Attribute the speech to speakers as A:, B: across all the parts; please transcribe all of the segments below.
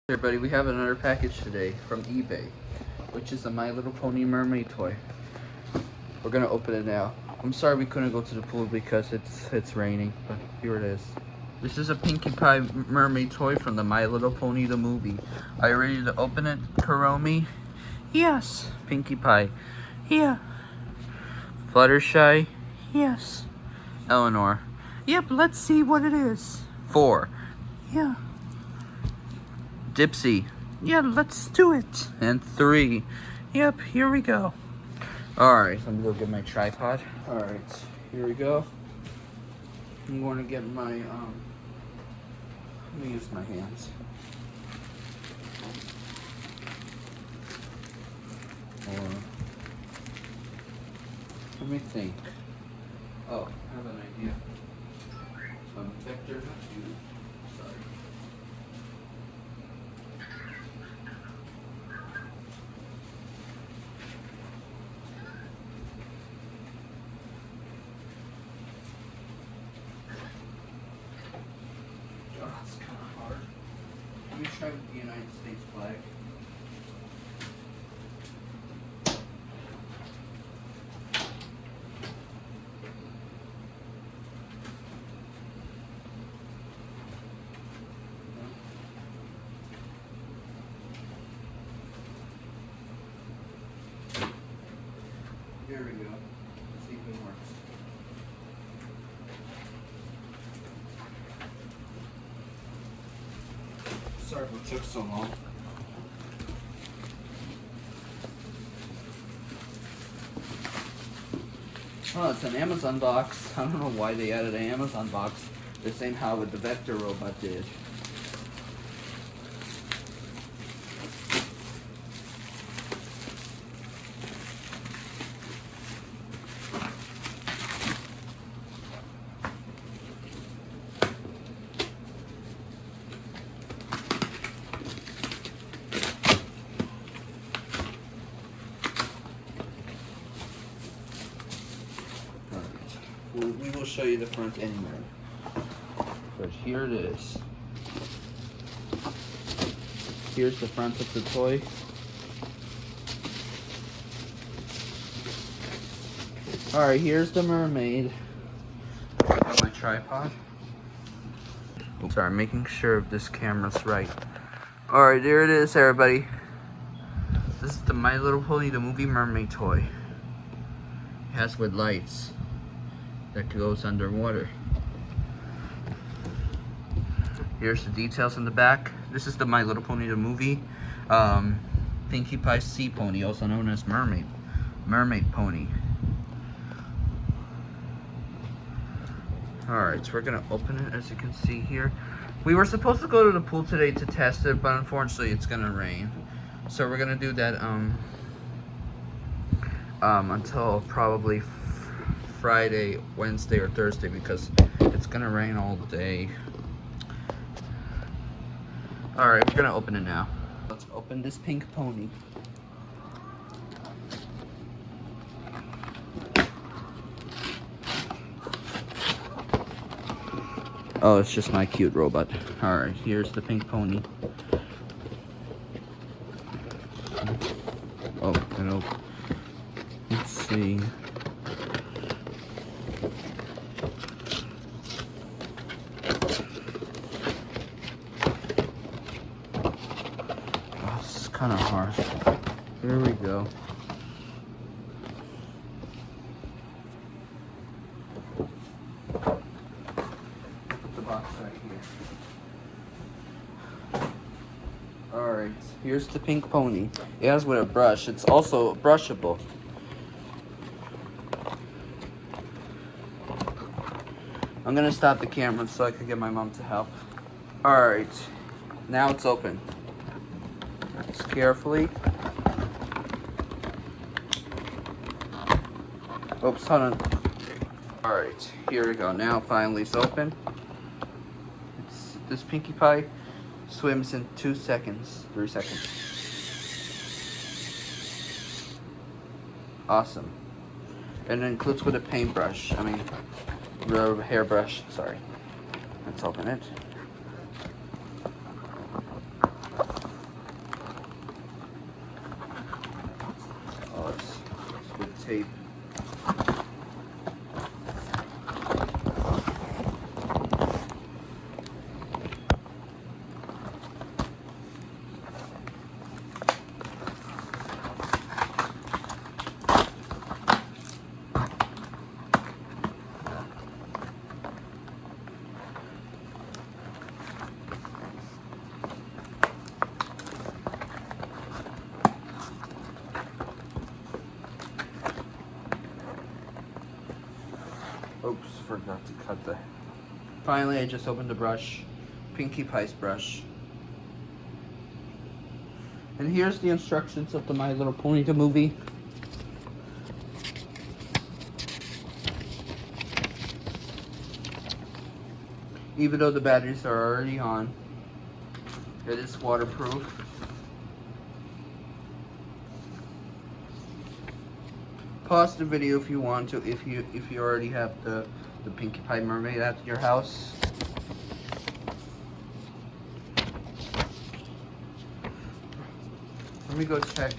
A: Everybody, we have another package today from eBay, which is a My Little Pony Mermaid toy. We're gonna open it now. I'm sorry we couldn't go to the pool because it's raining, but here it is. This is a Pinkie Pie mermaid toy from the My Little Pony the movie. Are you ready to open it, Kuromi? Yes. Pinkie Pie. Yeah. Fluttershy. Yes. Elinor. Yep, let's see what it is. 4. Yeah. Dipsy. Yeah, let's do it. And 3. Yep, here we go. Alright, let me go get my tripod. Alright, here we go. I'm going to get my, let me use my hands. Or, let me think. Oh, I have an idea. Vector, not you. Sorry. Oh, that's kind of hard. Let me try with the United States flag. Here we go. Let's see if it works. Sorry if it took so long. Oh, it's an Amazon box. I don't know why they added an Amazon box. The same how with the Vector robot did. We will show you the front anyway. But here it is. Here's the front of the toy. Alright, here's the mermaid. My tripod. Oops, sorry, making sure if this camera's right. Alright, there it is, everybody. This is the My Little Pony the movie mermaid toy. It has with lights that goes underwater. Here's the details in the back. This is the My Little Pony the movie. Pinkie Pie Seapony, also known as Mermaid. Mermaid Pony. Alright, so we're gonna open it as you can see here. We were supposed to go to the pool today to test it, but unfortunately it's gonna rain. So we're gonna do that until probably Friday, Wednesday, or Thursday because it's gonna rain all day. Alright, we're gonna open it now. Let's open this pink pony. Oh, it's just my cute robot. Alright, here's the pink pony. Oh, hello. Let's see. Kind of hard. Here we go. Put the box right here. Alright, here's the pink pony. It has with a brush. It's also brushable. I'm gonna stop the camera so I can get my mom to help. Alright, now it's open. Carefully. Oops, hold on. Alright, here we go. Now finally it's open. This Pinkie Pie swims in 2 seconds, 3 seconds. Awesome. And it includes with a paintbrush. I mean, hairbrush, sorry. Let's open it. forgot to cut the... Finally, I just opened the brush. Pinkie Pie's brush. And here's the instructions of the My Little Pony the movie. Even though the batteries are already on, it is waterproof. Pause the video if you want to, if you already have the Pinkie Pie Mermaid at your house. Let me go check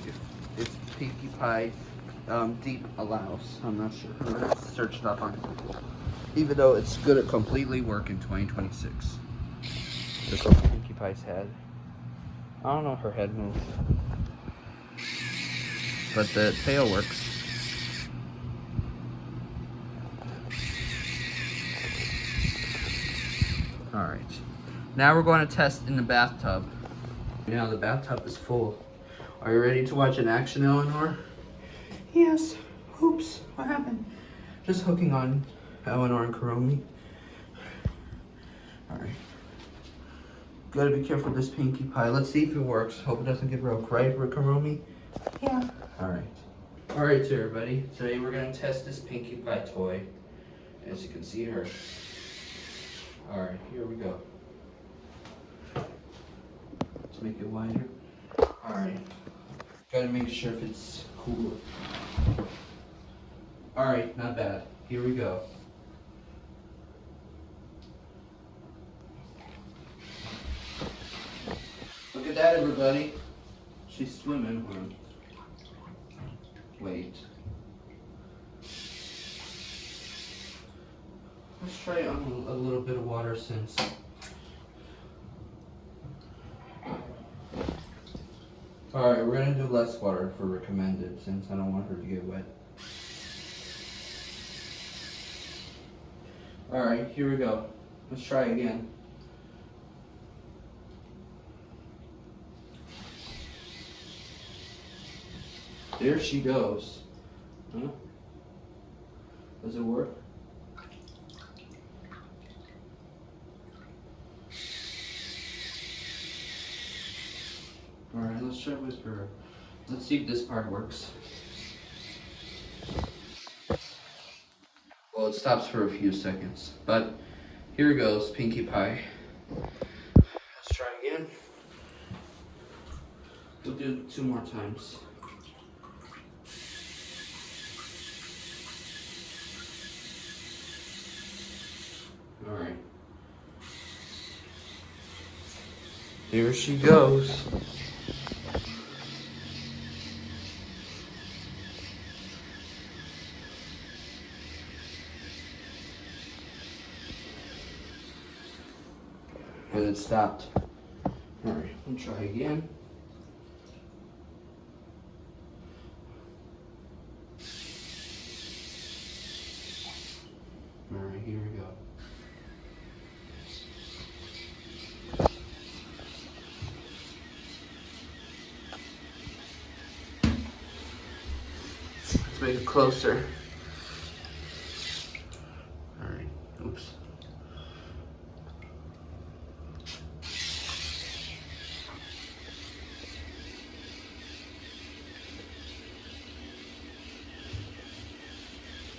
A: if Pinkie Pie Deep allows. I'm not sure. I'm gonna search it up on Google. Even though it's gonna completely work in 2026. Just like Pinkie Pie's head. I don't know if her head moves, but the tail works. Alright, now we're going to test in the bathtub. Now the bathtub is full. Are you ready to watch an action, Elinor? Yes. Oops, what happened? Just hooking on Elinor and Kuromi. Alright. Gotta be careful with this Pinkie Pie. Let's see if it works. Hope it doesn't get broke, right, Kuromi? Yeah. Alright. Alright, so everybody. Today we're gonna test this Pinkie Pie toy. As you can see her. Alright, here we go. Let's make it wider. Alright. Gotta make sure if it's cool. Alright, not bad. Here we go. Look at that, everybody. She's swimming. Wait. Let's try it on a little bit of water since. Alright, we're gonna do less water for recommended since I don't want her to get wet. Alright, here we go. Let's try again. There she goes. Huh? Does it work? Alright, let's try with her. Let's see if this part works. Well, it stops for a few seconds, but here goes Pinkie Pie. Let's try again. We'll do 2 more times. Alright. There she goes. But it stopped. Alright, we'll try again. Alright, here we go. Let's make it closer. Alright, oops.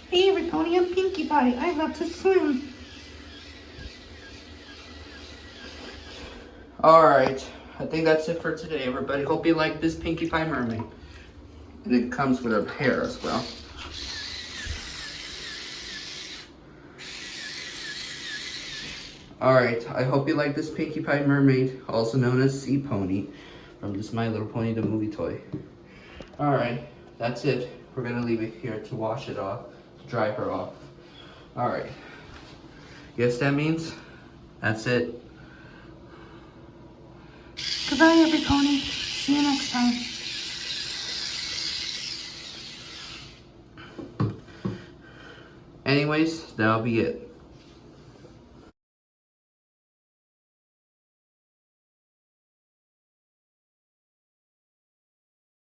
B: Hey everybody, I'm Pinkie Pie. I love to swim.
A: Alright, I think that's it for today, everybody. Hope you like this Pinkie Pie Mermaid. And it comes with a hair as well. Alright, I hope you like this Pinkie Pie Mermaid, also known as Seapony, from this My Little Pony the movie toy. Alright, that's it. We're gonna leave it here to wash it off, to dry her off. Alright. Guess that means that's it.
B: Goodbye, every pony. See you next time.
A: Anyways, that'll be it.